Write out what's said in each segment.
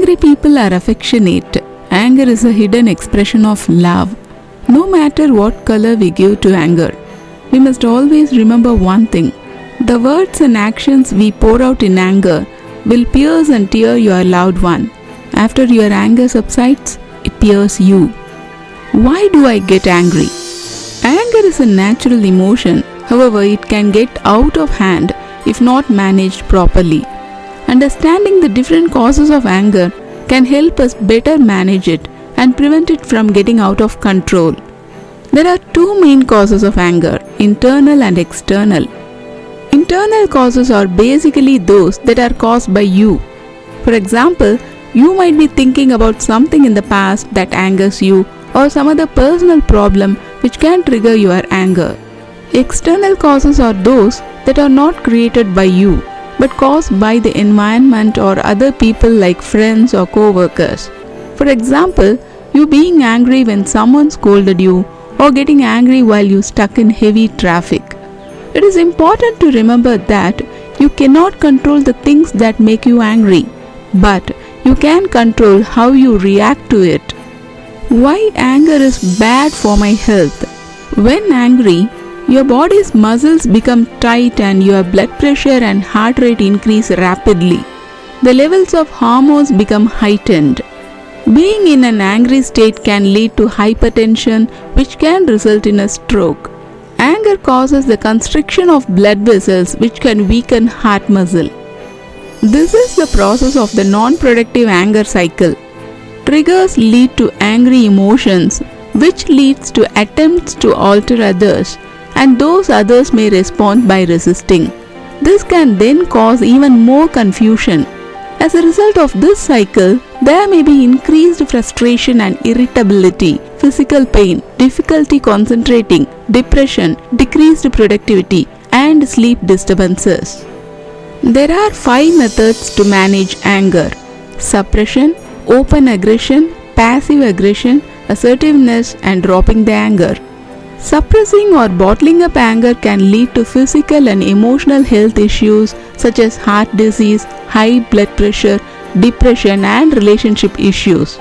Angry people are affectionate. Anger is a hidden expression of love. No matter what color we give to anger, we must always remember one thing. The words and actions we pour out in anger will pierce and tear your loved one. After your anger subsides, it pierces you. Why do I get angry? Anger is a natural emotion. However, it can get out of hand if not managed properly. Understanding the different causes of anger can help us better manage it and prevent it from getting out of control. There are two main causes of anger, internal and external. Internal causes are basically those that are caused by you. For example, you might be thinking about something in the past that angers you or some other personal problem which can trigger your anger. External causes are those that are not created by you but caused by the environment or other people like friends or co-workers. For example, you being angry when someone scolded you or getting angry while you stuck in heavy traffic. It is important to remember that you cannot control the things that make you angry, but you can control how you react to it. Why anger is bad for my health? When angry, your body's muscles become tight and your blood pressure and heart rate increase rapidly. The levels of hormones become heightened. Being in an angry state can lead to hypertension, which can result in a stroke. Anger causes the constriction of blood vessels, which can weaken heart muscle. This is the process of the non-productive anger cycle. Triggers lead to angry emotions, which leads to attempts to alter others, and those others may respond by resisting. This can then cause even more confusion. As a result of this cycle, there may be increased frustration and irritability, physical pain, difficulty concentrating, depression, decreased productivity, and sleep disturbances. There are 5 methods to manage anger: suppression, open aggression, passive aggression, assertiveness, and dropping the anger. Suppressing or bottling up anger can lead to physical and emotional health issues such as heart disease, high blood pressure, depression, and relationship issues.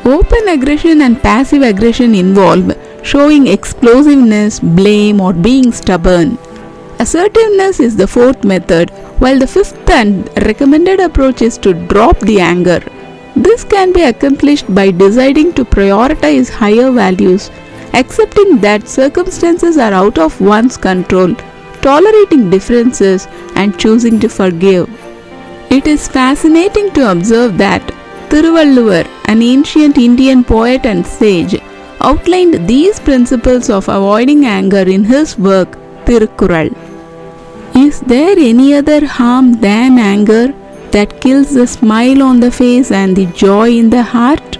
Open aggression and passive aggression involve showing explosiveness, blame, or being stubborn. Assertiveness is the 4th method, while the 5th and recommended approach is to drop the anger. This can be accomplished by deciding to prioritize higher values, accepting that circumstances are out of one's control, tolerating differences, and choosing to forgive. It is fascinating to observe that Thirukkural, an ancient Indian poet and sage, outlined these principles of avoiding anger in his work Thirukkural. Is there any other harm than anger that kills the smile on the face and the joy in the heart?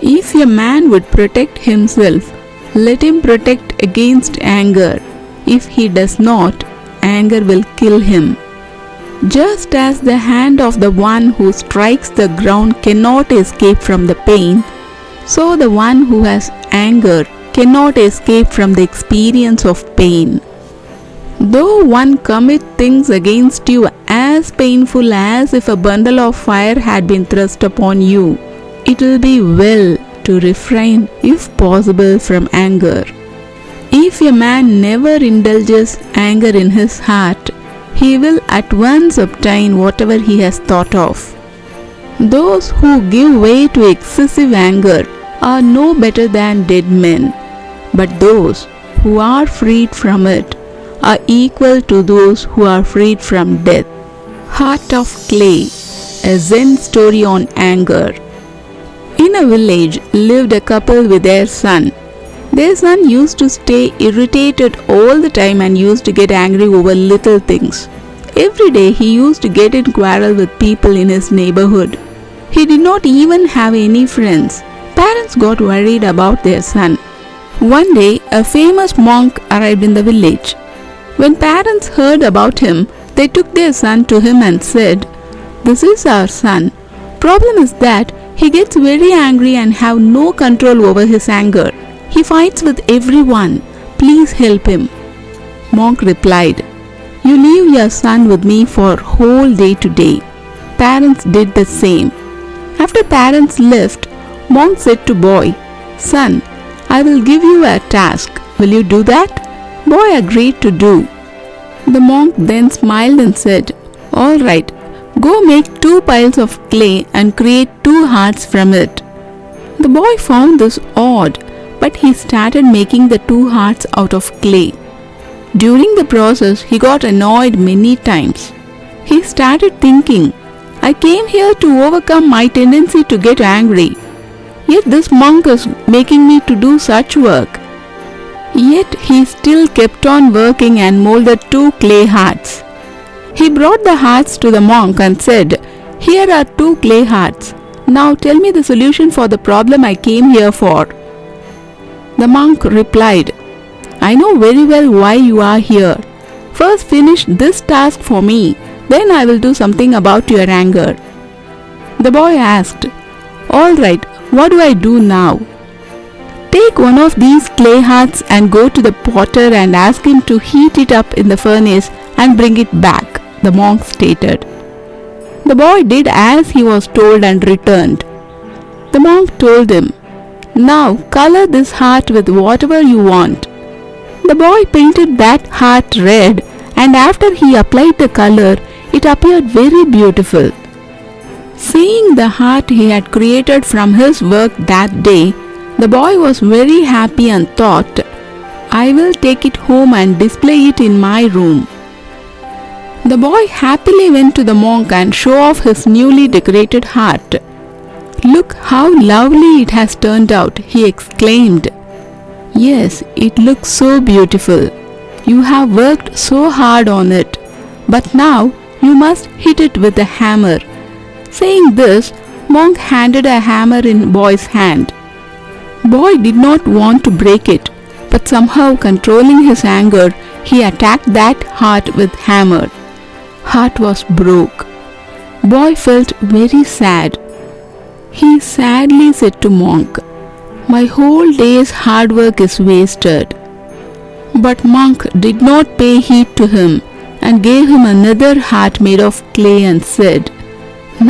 If a man would protect himself, let him protect against anger. If he does not, anger will kill him. Just as the hand of the one who strikes the ground cannot escape from the pain, so the one who has anger cannot escape from the experience of pain. Though one commit things against you as painful as if a bundle of fire had been thrust upon you, it will be well to refrain, if possible, from anger. If a man never indulges anger in his heart, he will at once obtain whatever he has thought of. Those who give way to excessive anger are no better than dead men, but those who are freed from it are equal to those who are freed from death. Heart of Clay, a Zen story on anger. In a village lived a couple with their son. Their son used to stay irritated all the time and used to get angry over little things. Every day he used to get in quarrel with people in his neighborhood. He did not even have any friends. Parents got worried about their son. One day, a famous monk arrived in the village. When parents heard about him, they took their son to him and said, "This is our son. Problem is that he gets very angry and have no control over his anger. He fights with everyone. Please help him." Monk replied, "You leave your son with me for whole day today." Parents did the same. After parents left, monk said to boy, "Son, I will give you a task. Will you do that?" Boy agreed to do. The monk then smiled and said, "All right, go make 2 piles of clay and create 2 hearts from it." The boy found this odd, but he started making the 2 hearts out of clay. During the process, he got annoyed many times. He started thinking, "I came here to overcome my tendency to get angry. Yet this monk is making me to do such work." Yet he still kept on working and molded 2 clay hearts. He brought the hearts to the monk and said, "Here are 2 clay hearts. Now tell me the solution for the problem I came here for." The monk replied, "I know very well why you are here. First finish this task for me, then I will do something about your anger." The boy asked, "All right, what do I do now?" "Take one of these clay hearts and go to the potter and ask him to heat it up in the furnace and bring it back," the monk stated. The boy did as he was told and returned. The monk told him, "Now color this heart with whatever you want." The boy painted that heart red, and after he applied the color, it appeared very beautiful. Seeing the heart he had created from his work that day, the boy was very happy and thought, "I will take it home and display it in my room." The boy happily went to the monk and showed off his newly decorated heart. "Look how lovely it has turned out," he exclaimed. "Yes, it looks so beautiful. You have worked so hard on it, but now you must hit it with a hammer." Saying this, monk handed a hammer in boy's hand. Boy did not want to break it, but somehow controlling his anger, he attacked that heart with hammer. Heart was broke. Boy felt very sad. He sadly said to monk, "My whole day's hard work is wasted." But monk did not pay heed to him and gave him another heart made of clay and said,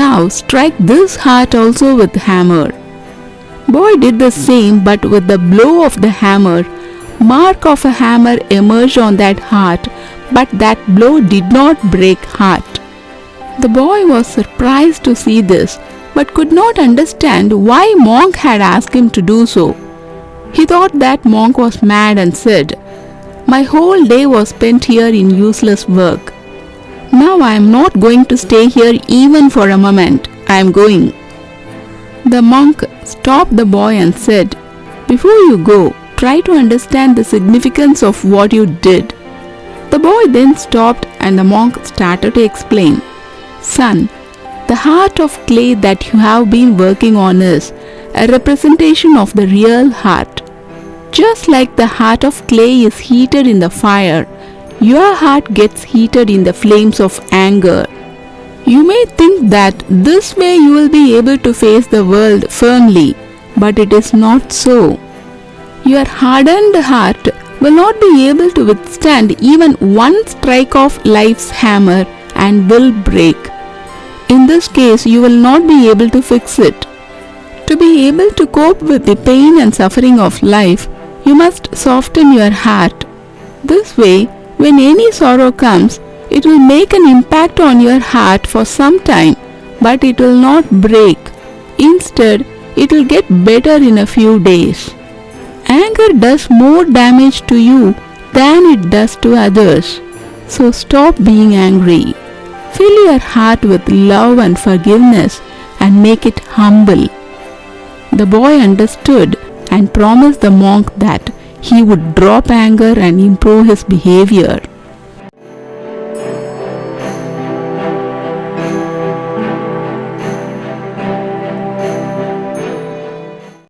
"Now strike this heart also with hammer." Boy did the same, but with the blow of the hammer, mark of a hammer emerged on that heart, but that blow did not break heart. The boy was surprised to see this, but could not understand why monk had asked him to do so. He thought that monk was mad and said, "My whole day was spent here in useless work. Now I am not going to stay here even for a moment. I am going." The monk stopped the boy and said, "Before you go, try to understand the significance of what you did." The boy then stopped and the monk started to explain. "Son, the heart of clay that you have been working on is a representation of the real heart. Just like the heart of clay is heated in the fire, your heart gets heated in the flames of anger. You may think that this way you will be able to face the world firmly, but it is not so. Your hardened heart will not be able to withstand even one strike of life's hammer and will break. In this case, you will not be able to fix it. To be able to cope with the pain and suffering of life, you must soften your heart. This way, when any sorrow comes, it will make an impact on your heart for some time, but it will not break. Instead, it will get better in a few days. Anger does more damage to you than it does to others. So stop being angry. Fill your heart with love and forgiveness and make it humble." The boy understood and promised the monk that he would drop anger and improve his behavior.